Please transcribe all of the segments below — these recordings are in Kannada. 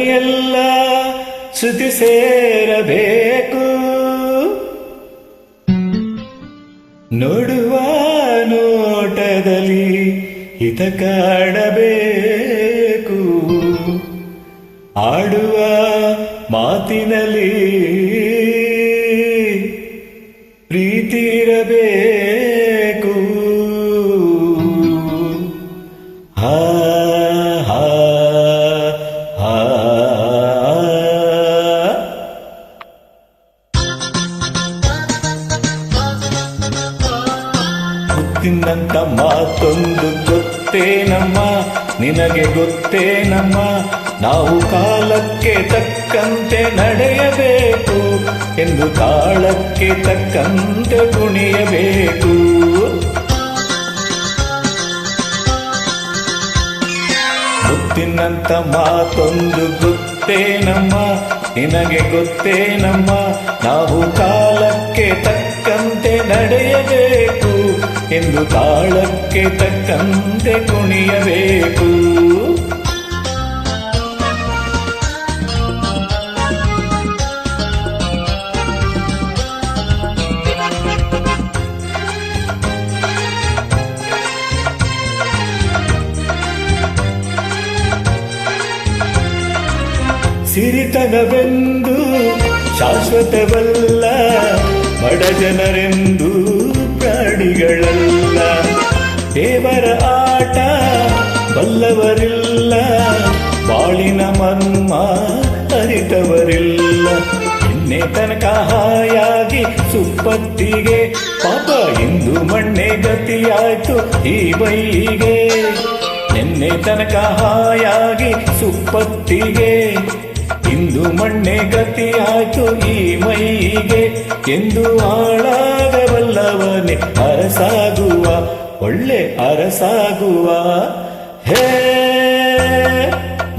ಧ್ವನಿಯೆಲ್ಲ ಶ್ರುತಿ ಸೇರಬೇಕು. ನೋಡುವ ನೋಟದಲ್ಲಿ ಹಿತ ಕಾಡಬೇಕು. ಆಡುವ ಮಾತಿನಲ್ಲಿ ಪ್ರೀತಿ ಇರಬೇಕು. ಹಾ ಹಾ ಹಾ ಮುತ್ತಿನಂತ ಮಾತೊಂದು ಗೊತ್ತೇನಮ್ಮ, ನಿನಗೆ ಗೊತ್ತೇನಮ್ಮ, ನಾವು ಕಾಲಕ್ಕೆ ತಕ್ಕಂತೆ ನಡೆಯಬೇಕು ಎಂದು ತಾಳಕ್ಕೆ ತಕ್ಕಂತೆ ಕುಣಿಯಬೇಕು. ಮುತ್ತಿನಂತ ಮಾತೊಂದು ಗೊತ್ತೇನಮ್ಮ, ನಿನಗೆ ಗೊತ್ತೇನಮ್ಮ, ನಾವು ಕಾಲಕ್ಕೆ ತಕ್ಕಂತೆ ನಡೆಯಬೇಕು ಎಂದು ತಾಳಕ್ಕೆ ತಕ್ಕಂತೆ ಕುಣಿಯಬೇಕು. ಸಿರಿತನವೆಂದು ಶಾಶ್ವತವಲ್ಲ, ಬಡ ಜನರೆಂದು ಪ್ರಾಣಿಗಳಲ್ಲ. ದೇವರ ಆಟ ಬಲ್ಲವರಿಲ್ಲ, ಬಾಳಿನ ಮರ್ಮ ಅರಿತವರಿಲ್ಲ. ನಿನ್ನೆ ತನಕ ಹಾಯಾಗಿ ಸುಪ್ಪತ್ತಿಗೆ ಪಾಪ ಇಂದು ಮಣ್ಣೆ ಗತಿಯಾಯ್ತು ಈ ಬೈಗೆ. ನಿನ್ನೆ ತನಕ ಹಾಯಾಗಿ ಸುಪ್ಪತ್ತಿಗೆ ಇಂದು ಮಣ್ಣೆ ಗತಿಯಾಯ್ತು ಈ ಮೈಗೆ. ಎಂದು ಹಾಳಾಗಬಲ್ಲವನೇ ಅರಸಾಗುವ, ಒಳ್ಳೆ ಅರಸಾಗುವ. ಹೇ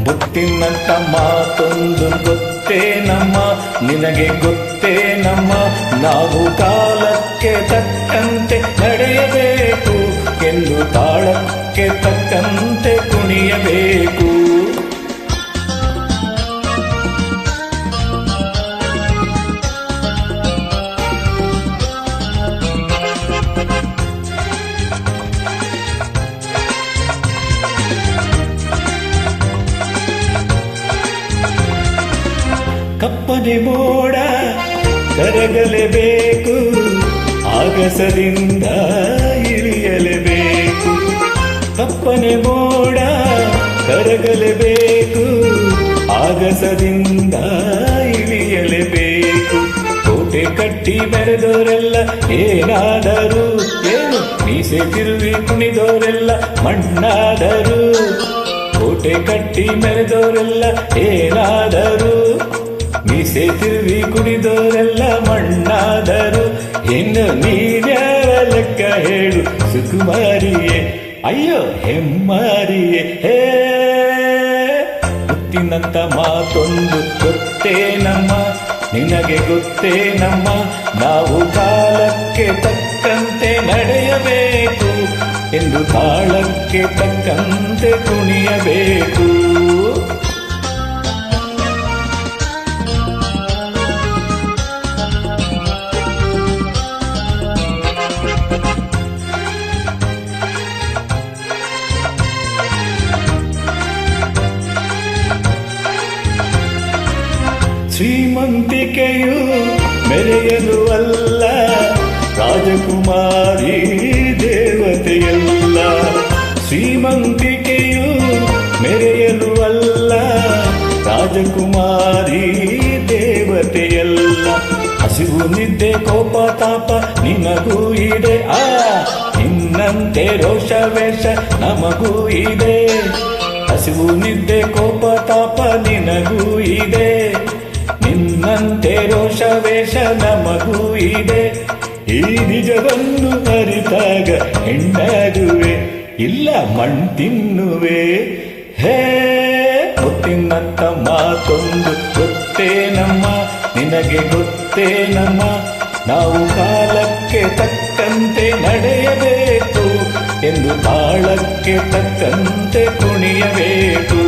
ಮುತ್ತಿನಂತ ಮಾತೊಂದು ಗೊತ್ತೇನಮ್ಮ, ನಿನಗೆ ಗೊತ್ತೇನಮ್ಮ, ನಾವು ಕಾಲಕ್ಕೆ ತಕ್ಕಂತೆ ನಡೆಯಬೇಕು ಎಂದು ತಾಳಕ್ಕೆ ತಕ್ಕಂತೆ ಕುಣಿಯಬೇಕು. ಕಪ್ಪನೆ ಮೋಡ ಕರಗಲೇಬೇಕು, ಆಗಸದಿಂದ ಇಳಿಯಲೇಬೇಕು. ಕಪ್ಪನೆ ಮೋಡ ಕರಗಲೇಬೇಕು, ಆಗಸದಿಂದ ಇಳಿಯಲೇಬೇಕು. ಕೋಟೆ ಕಟ್ಟಿ ಮೆರೆದವರೆಲ್ಲ ಏನಾದರೂ ಏನು, ಮೀಸೆ ತಿರುವಿ ಕುಣಿದವರೆಲ್ಲ ಮಣ್ಣಾದರು. ಕೋಟೆ ಕಟ್ಟಿ ಮೆರೆದವರೆಲ್ಲ ಏನಾದರೂ, ಮೀಸೆ ತಿರುವಿ ಕುಡಿದವರೆಲ್ಲ ಮಣ್ಣಾದರು. ಇನ್ನು ನೀನ್ಯಾವ ಲೆಕ್ಕ ಹೇಳು ಸುಕುಮಾರಿಯೇ, ಅಯ್ಯೋ ಹೆಮ್ಮಾರಿಯೇ. ಹೇ ಮುತ್ತಿನಂತ ಮಾತೊಂದು ಗೊತ್ತೇನಮ್ಮ, ನಿನಗೆ ಗೊತ್ತೇನಮ್ಮ, ನಾವು ಕಾಲಕ್ಕೆ ತಕ್ಕಂತೆ ನಡೆಯಬೇಕು ಎಂದು ತಾಳಕ್ಕೆ ತಕ್ಕಂತೆ ಕುಣಿಯಬೇಕು. ಶ್ರೀಮಂತಿಕೆಯು ಮೆರೆಯಲು ಅಲ್ಲ, ರಾಜಕುಮಾರಿ ದೇವತೆಯಲ್ಲ. ಶ್ರೀಮಂತಿಕೆಯು ಮೆರೆಯಲು ಅಲ್ಲ, ರಾಜಕುಮಾರಿ ದೇವತೆಯಲ್ಲ. ಹಸಿವು ನಿದ್ದೆ ಕೋಪ ತಾಪ ನಿನಗೂ ಇದೆ, ನಿನ್ನಂತೆ ರೋಷ ವೇಷ ನಮಗೂ ಇದೆ. ಹಸಿವು ನಿದ್ದೆ ಕೋಪ ತಾಪ ನಿನಗೂ ಇದೆ, ನಿನ್ನಂತೆ ರೋಷ ವೇಷ ನಮಗೂ ಇದೆ. ಈ ನಿಜವನ್ನು ಅರಿತಾಗ ಹೆಣ್ಣಾಗುವೆ, ಇಲ್ಲ ಮಣ್ ತಿನ್ನುವೆ. ಹೇ ಮುತ್ತಿನಂತ ಮಾತೊಂದು ಗೊತ್ತೇನಮ್ಮ, ನಿನಗೆ ಗೊತ್ತೇನಮ್ಮ, ನಾವು ಕಾಲಕ್ಕೆ ತಕ್ಕಂತೆ ನಡೆಯಬೇಕು ಎಂದು ತಾಳಕ್ಕೆ ತಕ್ಕಂತೆ ಕುಣಿಯಬೇಕು.